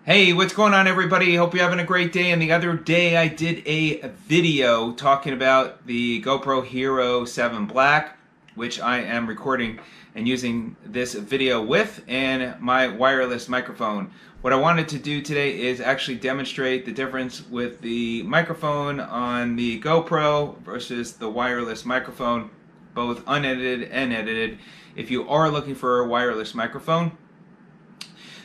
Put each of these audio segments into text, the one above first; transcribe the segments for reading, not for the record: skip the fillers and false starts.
Hey, what's going on, everybody? Hope you're having a great day. And the other day I did a video talking about the GoPro Hero 7 Black, which I am recording and using this video with, and my wireless microphone. What I wanted to do today is actually demonstrate the difference with the microphone on the GoPro versus the wireless microphone, both unedited and edited, if you are looking for a wireless microphone.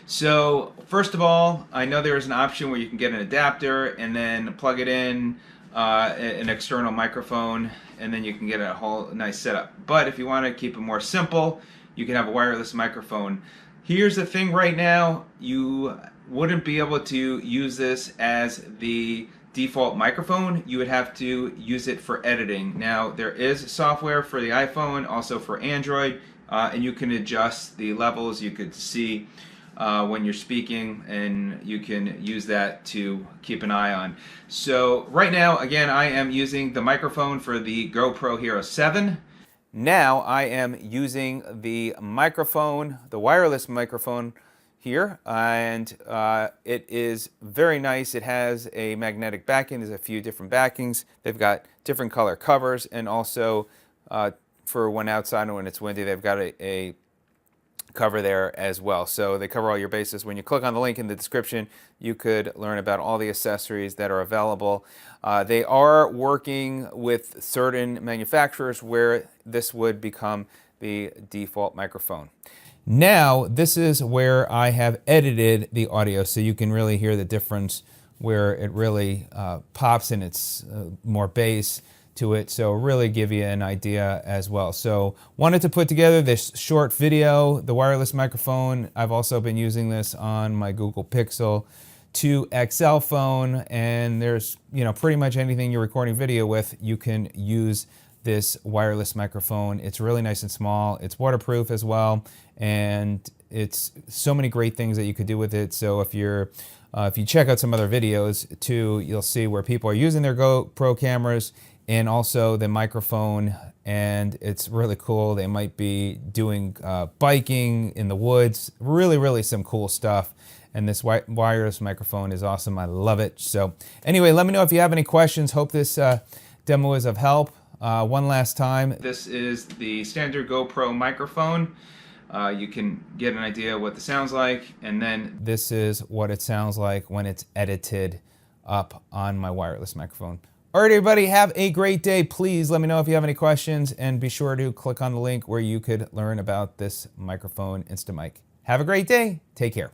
So first of all, I know there is an option where you can get an adapter and then plug it in an external microphone, and then you can get a whole nice setup. But if you want to keep it more simple, you can have a wireless microphone. Here's the thing: right now you wouldn't be able to use this as the default microphone. You would have to use it for editing. Now there is software for the iPhone, also for Android, and you can adjust the levels. You could see when you're speaking, and you can use that to keep an eye on. So right now, again, I am using the microphone for the GoPro Hero 7. Now I am using the microphone, the wireless microphone here, and it is very nice. It has a magnetic backing. There's a few different backings. They've got different color covers, and also for when outside and when it's windy, they've got a cover there as well. So they cover all your bases. When you click on the link in the description, you could learn about all the accessories that are available. They are working with certain manufacturers where this would become the default microphone. Now, this is where I have edited the audio, so you can really hear the difference where it really pops and it's more bass to it, so really give you an idea as well. So wanted to put together this short video, the wireless microphone. I've also been using this on my Google Pixel 2 XL phone, and there's, pretty much anything you're recording video with, you can use this wireless microphone. It's really nice and small. It's waterproof as well, and it's so many great things that you could do with it. So if you check out some other videos too, you'll see where people are using their GoPro cameras and also the microphone, and it's really cool. They might be doing biking in the woods, really some cool stuff. And this wireless microphone is awesome. I love it. So anyway, let me know if you have any questions. Hope this demo is of help. One last time, this is the standard GoPro microphone. You can get an idea what the sounds like, and then this is what it sounds like when it's edited up on my wireless microphone. All right, everybody, have a great day. Please let me know if you have any questions, and be sure to click on the link where you could learn about this microphone, Instamic. Have a great day. Take care.